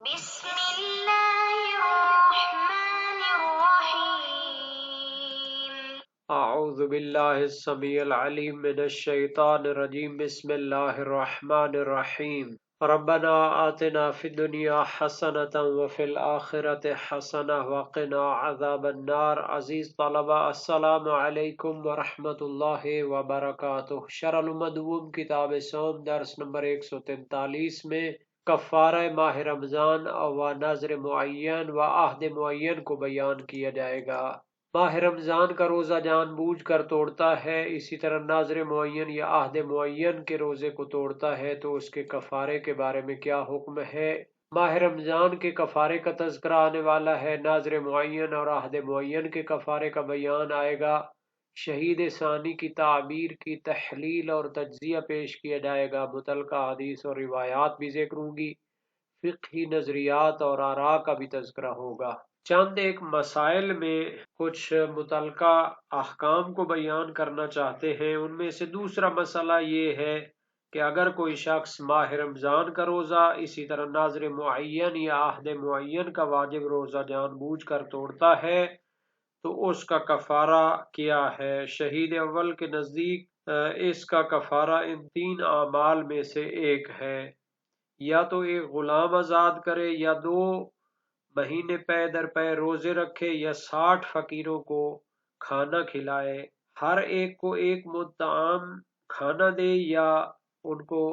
بسم الله الرحمن الرحيم اعوذ باللہ السمیع العلیم من الشیطان الرجیم بسم اللہ الرحمن الرحیم ربنا آتنا فی الدنیا حسنة وفی الآخرة حسنة وقنا عذاب النار۔ عزیز طلبہ، السلام علیکم ورحمۃ اللہ وبرکاتہ۔ شرح المدوم کتاب صوم درس نمبر 143 میں کفارہ ماہ رمضان و نذر معین و عہد معین کو بیان کیا جائے گا۔ ماہ رمضان کا روزہ جان بوجھ کر توڑتا ہے، اسی طرح نذر معین یا عہد معین کے روزے کو توڑتا ہے تو اس کے کفارے کے بارے میں کیا حکم ہے۔ ماہ رمضان کے کفارے کا تذکرہ آنے والا ہے، نذر معین اور عہد معین کے کفارے کا بیان آئے گا، شہید ثانی کی تعبیر کی تحلیل اور تجزیہ پیش کیا جائے گا، متعلقہ حدیث اور روایات بھی ذکر ہوں گی، فقہی نظریات اور آراء کا بھی تذکرہ ہوگا۔ چند ایک مسائل میں کچھ متعلقہ احکام کو بیان کرنا چاہتے ہیں۔ ان میں سے دوسرا مسئلہ یہ ہے کہ اگر کوئی شخص ماہ رمضان کا روزہ، اسی طرح نذر معین یا عہد معین کا واجب روزہ جان بوجھ کر توڑتا ہے تو اس کا کفارہ کیا ہے۔ شہید اول کے نزدیک اس کا کفارہ ان 3 اعمال میں سے ایک ہے، یا تو ایک غلام آزاد کرے، یا 2 مہینے پے در پے روزے رکھے، یا 60 فقیروں کو کھانا کھلائے، ہر ایک کو ایک مد طعام کھانا دے یا ان کو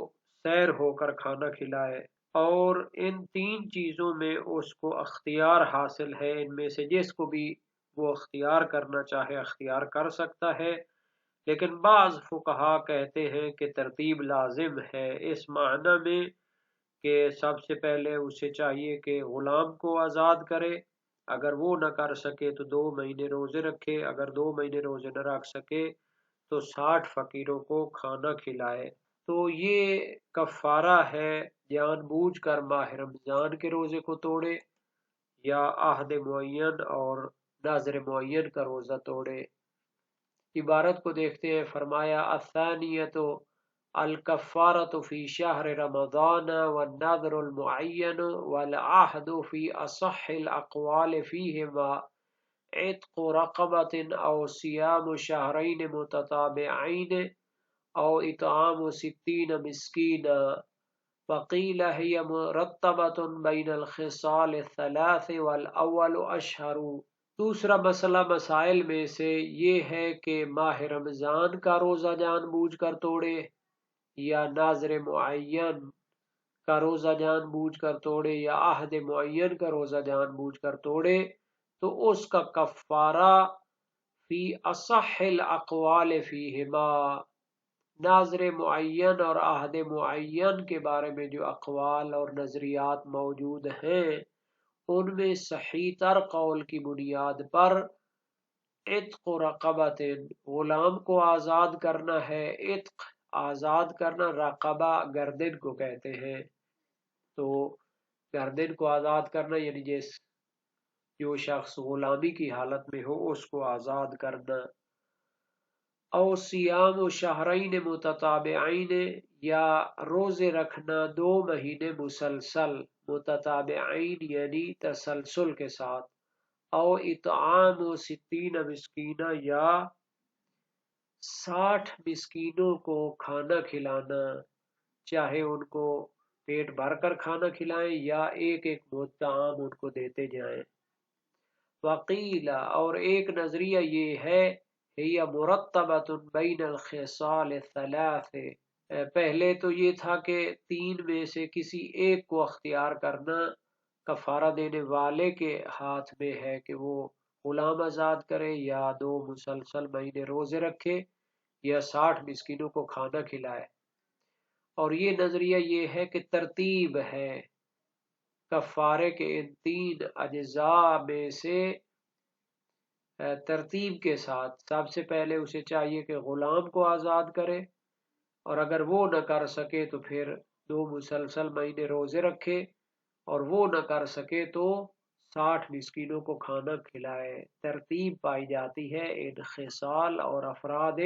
سیر ہو کر کھانا کھلائے۔ اور ان 3 چیزوں میں اس کو اختیار حاصل ہے، ان میں سے جس کو بھی وہ اختیار کرنا چاہے اختیار کر سکتا ہے، لیکن بعض فقہا کہتے ہیں کہ ترتیب لازم ہے، اس معنی میں کہ سب سے پہلے اسے چاہیے کہ غلام کو آزاد کرے، اگر وہ نہ کر سکے تو 2 مہینے روزے رکھے، اگر 2 مہینے روزے نہ رکھ سکے تو 60 فقیروں کو کھانا کھلائے۔ تو یہ کفارہ ہے جان بوجھ کر ماہ رمضان کے روزے کو توڑے یا عہد معین اور نذر معین کا روزہ توڑے۔ عبارت کو دیکھتے ہیں، فرمایا الثانیۃ الکفارۃ فی شہر رمضان والنذر المعین والعہد فی اصح الاقوال فیہما عتق رقبۃ او صیام شہرین متتابعین او اطعام 60 مسکینا، وقیل ہی مرتبۃ بین الخصال الثلاث والاول اشہر۔ دوسرا مسئلہ مسائل میں سے یہ ہے کہ ماہ رمضان کا روزہ جان بوجھ کر توڑے یا نذر معین کا روزہ جان بوجھ کر توڑے یا عہد معین کا روزہ جان بوجھ کر توڑے تو اس کا کفارہ فی اصح الاقوال فیہما، نذر معین اور عہد معین کے بارے میں جو اقوال اور نظریات موجود ہیں ان میں صحیح تر قول کی بنیاد پر عتق رقبۃ غلام کو آزاد کرنا ہے۔ عتق آزاد کرنا، رقبہ گردن کو کہتے ہیں، تو گردن کو آزاد کرنا یعنی جو شخص غلامی کی حالت میں ہو اس کو آزاد کرنا۔ او صیام شہرین متتابعین یا روزے رکھنا 2 مہینے مسلسل، متتابعین یعنی تسلسل کے ساتھ، او اطعام 60 مسکینہ یا 60 مسکینوں کو کھانا کھلانا، چاہے ان کو پیٹ بھر کر کھانا کھلائیں یا ایک ایک مد طعام ان کو دیتے جائیں۔ وقیل اور ایک نظریہ یہ ہے ہی مرتبۃ بین الخصال الثلاث، پہلے تو یہ تھا کہ 3 میں سے کسی ایک کو اختیار کرنا کفارہ دینے والے کے ہاتھ میں ہے کہ وہ غلام آزاد کرے یا 2 مسلسل مہینے روزے رکھے یا 60 مسکینوں کو کھانا کھلائے، اور یہ نظریہ یہ ہے کہ ترتیب ہے کفارے کے ان 3 اجزاء میں سے، ترتیب کے ساتھ سب سے پہلے اسے چاہیے کہ غلام کو آزاد کرے، اور اگر وہ نہ کر سکے تو پھر 2 مسلسل مہینے روزے رکھے، اور وہ نہ کر سکے تو 60 مسکینوں کو کھانا کھلائے۔ ترتیب پائی جاتی ہے ان خصال اور افراد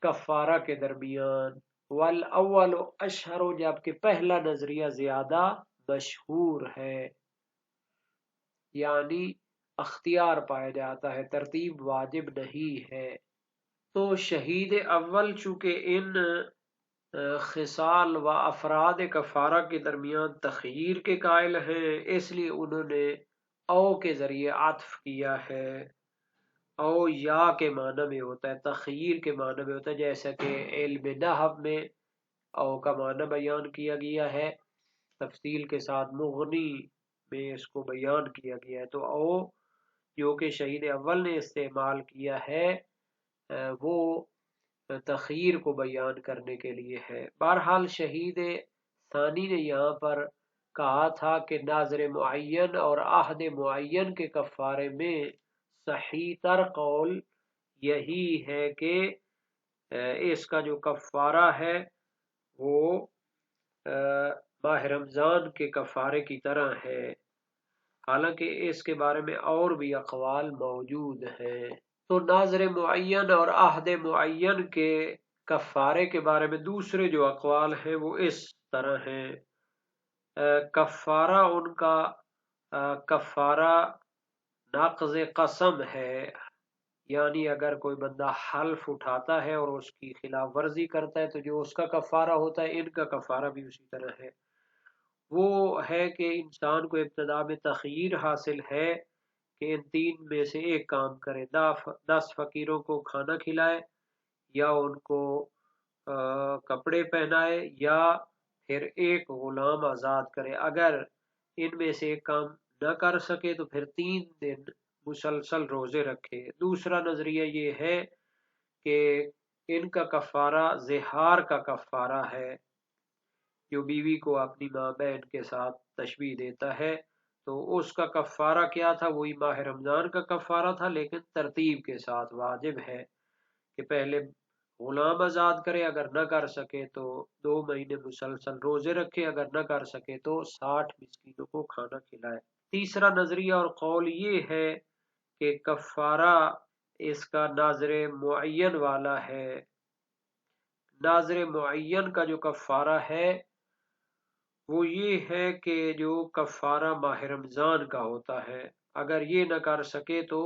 کفارہ کے درمیان۔ والاول اشہر، جبکہ پہلا نظریہ زیادہ مشہور ہے، یعنی اختیار پایا جاتا ہے، ترتیب واجب نہیں ہے۔ تو شہید اول چونکہ ان خصال و افراد کفارہ کے درمیان تخییر کے قائل ہیں، اس لیے انہوں نے او کے ذریعے عطف کیا ہے۔ او یا کے معنی میں ہوتا ہے، تخییر کے معنی میں ہوتا ہے، جیسا کہ علم نحو میں او کا معنی بیان کیا گیا ہے، تفصیل کے ساتھ مغنی میں اس کو بیان کیا گیا ہے۔ تو او جو کہ شہید اول نے استعمال کیا ہے وہ تخیر کو بیان کرنے کے لیے ہے۔ بہرحال شہید ثانی نے یہاں پر کہا تھا کہ ناظر معین اور عہد معین کے کفارے میں صحیح تر قول یہی ہے کہ اس کا جو کفارہ ہے وہ ماہ رمضان کے کفارے کی طرح ہے، حالانکہ اس کے بارے میں اور بھی اقوال موجود ہیں۔ تو ناظر معین اور عہد معین کے کفارے کے بارے میں دوسرے جو اقوال ہیں وہ اس طرح ہیں۔ کفارہ ان کا کفارہ نقض قسم ہے، یعنی اگر کوئی بندہ حلف اٹھاتا ہے اور اس کی خلاف ورزی کرتا ہے تو جو اس کا کفارہ ہوتا ہے ان کا کفارہ بھی اسی طرح ہے۔ وہ ہے کہ انسان کو ابتدا میں تخییر حاصل ہے کہ ان تین میں سے ایک کام کرے، 10 فقیروں کو کھانا کھلائے، یا ان کو کپڑے پہنائے، یا پھر ایک غلام آزاد کرے۔ اگر ان میں سے ایک کام نہ کر سکے تو پھر 3 دن مسلسل روزے رکھے۔ دوسرا نظریہ یہ ہے کہ ان کا کفارہ زہار کا کفارہ ہے، جو بیوی کو اپنی ماں بہن کے ساتھ تشبیہ دیتا ہے، تو اس کا کفارہ کیا تھا؟ وہی ماہ رمضان کا کفارہ تھا، لیکن ترتیب کے ساتھ واجب ہے کہ پہلے غلام آزاد کرے، اگر نہ کر سکے تو 2 مہینے مسلسل روزے رکھے، اگر نہ کر سکے تو 60 مسکینوں کو کھانا کھلائے۔ تیسرا نظریہ اور قول یہ ہے کہ کفارہ اس کا ناظر معین والا ہے۔ ناظر معین کا جو کفارہ ہے وہ یہ ہے کہ جو کفارہ ماہ رمضان کا ہوتا ہے، اگر یہ نہ کر سکے تو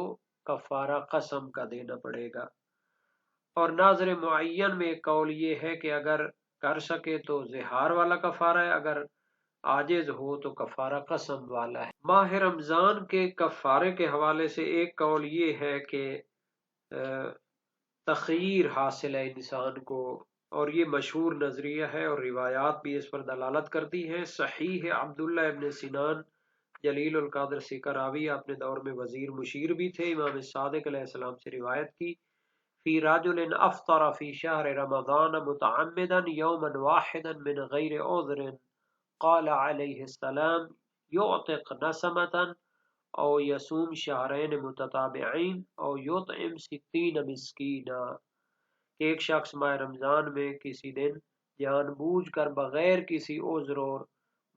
کفارہ قسم کا دینا پڑے گا۔ اور ناظر معین میں ایک قول یہ ہے کہ اگر کر سکے تو زہار والا کفارہ ہے، اگر عاجز ہو تو کفارہ قسم والا ہے۔ ماہ رمضان کے کفارے کے حوالے سے ایک قول یہ ہے کہ تخییر حاصل ہے انسان کو، اور یہ مشہور نظریہ ہے اور روایات بھی اس پر دلالت کرتی ہیں۔ صحیح ہے، عبداللہ ابن سنان جلیل القدر سکراوی اپنے دور میں وزیر مشیر بھی تھے، امام صادق علیہ السلام سے روایت کی، فی رجل افطر فی شہر رمضان متعمدا یوما واحدا من غیر عذر قال علیہ السلام یعتق نسمتا او یصوم شہرین متتابعین او یطعم 60 مسکینا، کہ ایک شخص ماہ رمضان میں کسی دن جان بوجھ کر بغیر کسی عذر اور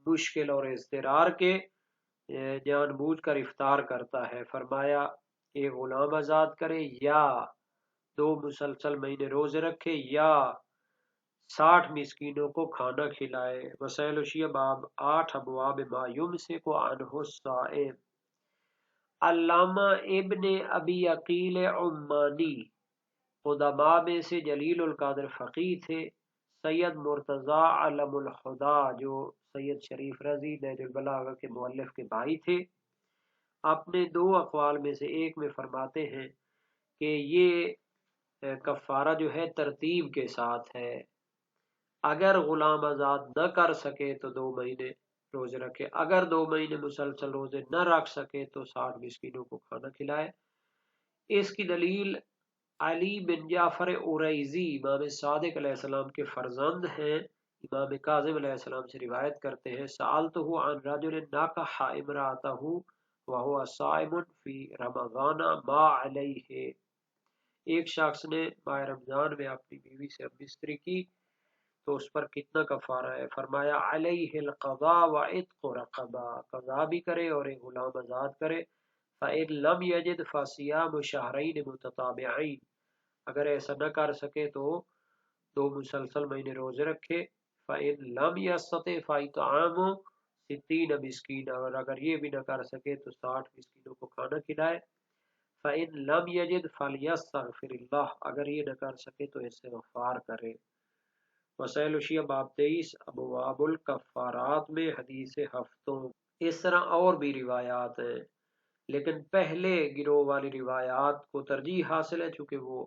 مشکل اور اضطرار کے جان بوجھ کر افطار کرتا ہے، فرمایا ایک غلام آزاد کرے، یا 2 مسلسل مہینے روزے رکھے، یا 60 مسکینوں کو کھانا کھلائے۔ وسائل الشیعہ باب 8 ابواب ما یمسک عنہ الصائم۔ علامہ ابن ابی عقیل عمانی قدماء میں سے جلیل القدر فقیہ تھے۔ سید مرتضی علم الخدا جو سید شریف رضی نہج البلاغہ کے مؤلف کے بھائی تھے، اپنے 2 اقوال میں سے ایک میں فرماتے ہیں کہ یہ کفارہ جو ہے ترتیب کے ساتھ ہے، اگر غلام آزاد نہ کر سکے تو 2 مہینے روزے رکھے، اگر 2 مہینے مسلسل روزے نہ رکھ سکے تو 60 مسکینوں کو کھانا کھلائے۔ اس کی دلیل علی بن جعفر اوریزی امام صادق علیہ السلام کے فرزند ہیں، امام کاظم علیہ السلام سے روایت کرتے ہیں، سألتہ عن رجل نکح امرأتہ وہو صائم فی رمضان ما علیہ، ایک شخص نے ماہ رمضان میں اپنی بیوی سے بستری کی تو اس پر کتنا کفارہ ہے؟ فرمایا علیہ القضاء وعتق رقبہ، قضا بھی کرے اور ایک غلام آزاد کرے۔ فإن لم یجد فصیام شہرین متتابعین، اگر ایسا نہ کر سکے تو 2 مسلسل مہینے روزے رکھے۔ فإن لم یستطع فإطعام 60 مسکین، اور اگر یہ بھی نہ کر سکے تو 60 مسکینوں کو کھانا کھلائے۔ فَإِن لَمْ يَجِدْ فَلْيَسْتَغْفِرِ اللَّهُ، اگر یہ نہ کر سکے تو استغفار کرے۔ وسائل الشیعہ باب 23 ابواب الکفارات میں حدیث ہفتوں۔ اس طرح اور بھی روایات ہیں، لیکن پہلے گروہ والی روایات کو ترجیح حاصل ہے چونکہ وہ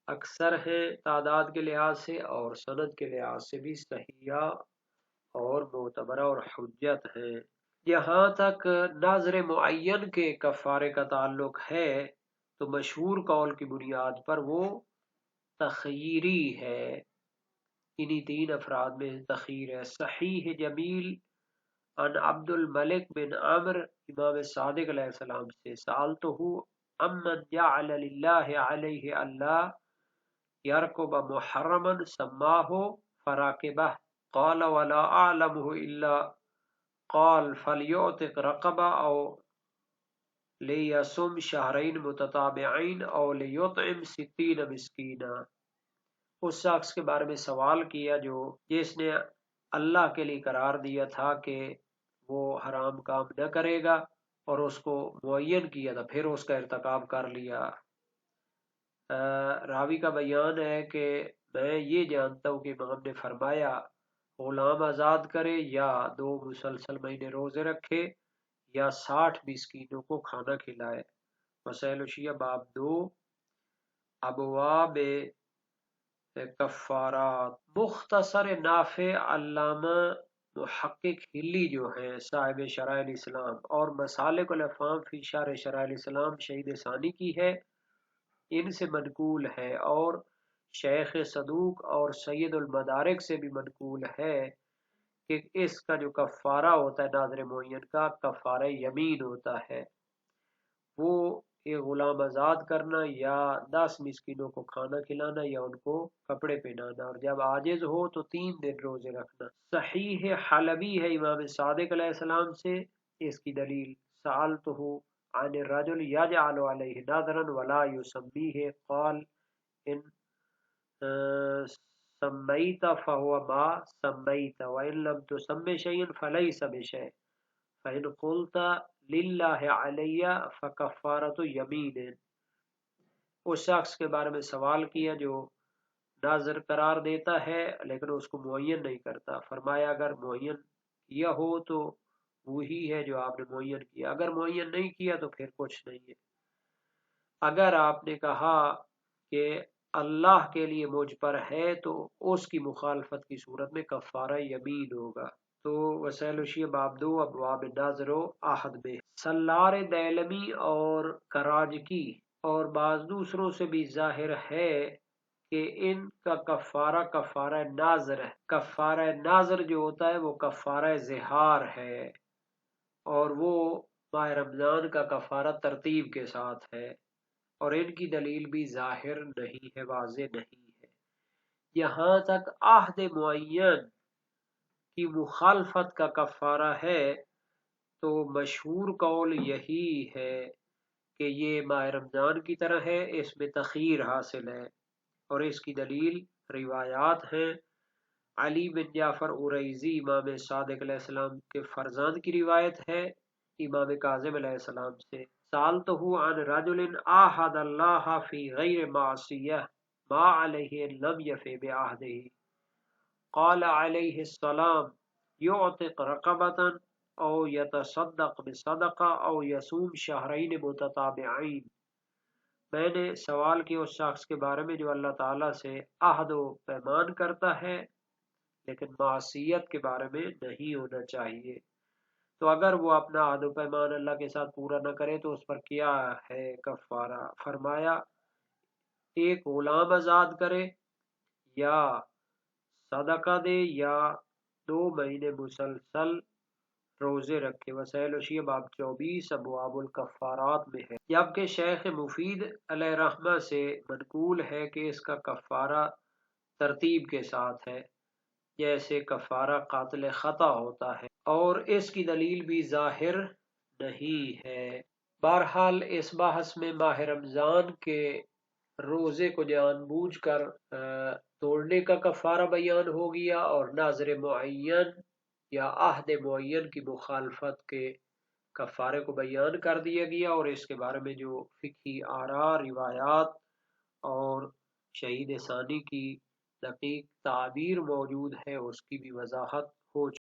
اکثر ہیں تعداد کے لحاظ سے اور سند کے لحاظ سے بھی صحیحہ اور معتبرہ اور حجت ہیں۔ جہاں تک ناظر معین کے کفارے کا تعلق ہے تو مشہور قول کی بنیاد پر وہ تخییری ہے، انہی 3 افراد میں تخییر ہے۔ صحیح جمیل عن عبد الملک بن عمر امام صادق علیہ السلام سے، سألتہ امن جعل للہ علیہ اللہ یرکب محرما سماہ فراکبہ، قال ولا اعلمہ الا قال فلیعتق رقبہ او لیسم شہرین متتابعین او لیطعم 60 مسکینا۔ اس شخص کے بارے میں سوال کیا جس نے اللہ کے لیے قرار دیا تھا کہ وہ حرام کام نہ کرے گا اور اس کو معین کیا تھا پھر اس کا ارتکاب کر لیا۔ راوی کا بیان ہے کہ میں یہ جانتا ہوں کہ امام نے فرمایا غلام آزاد کرے یا 2 مسلسل مہینے روزے رکھے یا 60 مسکینوں کو کھانا کھلائے۔ مسائل الشیعہ باب 2 ابواب کفارات۔ مختصر نافع علامہ محقق ہلی جو ہیں صاحب شرائع الاسلام اور مسالک الافہام فی شرح شرائع الاسلام شہید ثانی کی ہے، ان سے منقول ہے، اور شیخ صدوق اور سید المدارک سے بھی منقول ہے کہ اس کا جو کفارہ ہوتا ہے ناظر معین کا کفارہ یمین ہوتا ہے، وہ ایک غلام آزاد کرنا یا 10 مسکینوں کو کھانا کھلانا یا ان کو کپڑے پہنانا، اور جب عاجز ہو تو 3 دن روزے رکھنا۔ صحیح حلبی ہے امام صادق علیہ السلام سے، اس کی دلیل سألتہ عن الرجل یجعل علیہ نذرا ولا یسمیہ قال ان سمیت فہو ما سمیت وان لم تسمی شیئا فلیس بشیء فإن قلت للہ علیہ فکفارۃ یمین۔ اس شخص کے بارے میں سوال کیا جو ناظر قرار دیتا ہے لیکن اس کو معین نہیں کرتا، فرمایا اگر معین کیا ہو تو وہی ہے جو آپ نے معین کیا، اگر معین نہیں کیا تو پھر کچھ نہیں ہے۔ اگر آپ نے کہا کہ اللہ کے لیے مجھ پر ہے تو اس کی مخالفت کی صورت میں کفارہ یمین ہوگا۔ تو وسائل الشیعہ باب 2 ابواب ناظر و عہد میں۔ سلار دیلمی اور کراجکی اور بعض دوسروں سے بھی ظاہر ہے کہ ان کا کفارہ ناظر ہے۔ کفارہ ناظر جو ہوتا ہے وہ کفارہ زہار ہے، اور وہ ماہ رمضان کا کفارہ ترتیب کے ساتھ ہے، اور ان کی دلیل بھی ظاہر نہیں ہے، واضح نہیں ہے۔ یہاں تک عہد معین کی مخالفت کا کفارہ ہے تو مشہور قول یہی ہے کہ یہ ماہ رمضان کی طرح ہے، اس میں تخیر حاصل ہے، اور اس کی دلیل روایات ہیں۔ علی بن جعفر عریضی امام صادق علیہ السلام کے فرزند کی روایت ہے امام کاظم علیہ السلام سے، سالتہ عن رجل عاہد اللہ فی غیر معصیہ ما علیہ لم یفی بعہدہ، قال علیہ السلام یعتق رقبۃ او یتصدق بصدقہ او یصوم شہرین متتابعین۔ میں نے سوال کیا اس شخص کے بارے میں جو اللہ تعالیٰ سے عہد و پیمان کرتا ہے لیکن معصیت کے بارے میں نہیں ہونا چاہیے، تو اگر وہ اپنا عہد و پیمان اللہ کے ساتھ پورا نہ کرے تو اس پر کیا ہے کفارہ؟ فرمایا ایک غلام آزاد کرے یا صدقہ دے یا 2 مہینے مسلسل روزے رکھے۔ وسائل الشیعہ باب 24 ابواب الکفارات میں ہے، جبکہ شیخ مفید علیہ رحمہ سے منقول ہے کہ اس کا کفارہ ترتیب کے ساتھ ہے، جیسے کفارہ قاتل خطا ہوتا ہے، اور اس کی دلیل بھی ظاہر نہیں ہے۔ بہرحال اس بحث میں ماہ رمضان کے روزے کو جان بوجھ کر توڑنے کا کفارہ بیان ہو گیا، اور ناظر معین یا عہد معین کی مخالفت کے کفارے کو بیان کر دیا گیا، اور اس کے بارے میں جو فقہی آراء، روایات اور شہید ثانی کی دقیق تعبیر موجود ہے اس کی بھی وضاحت ہو چکی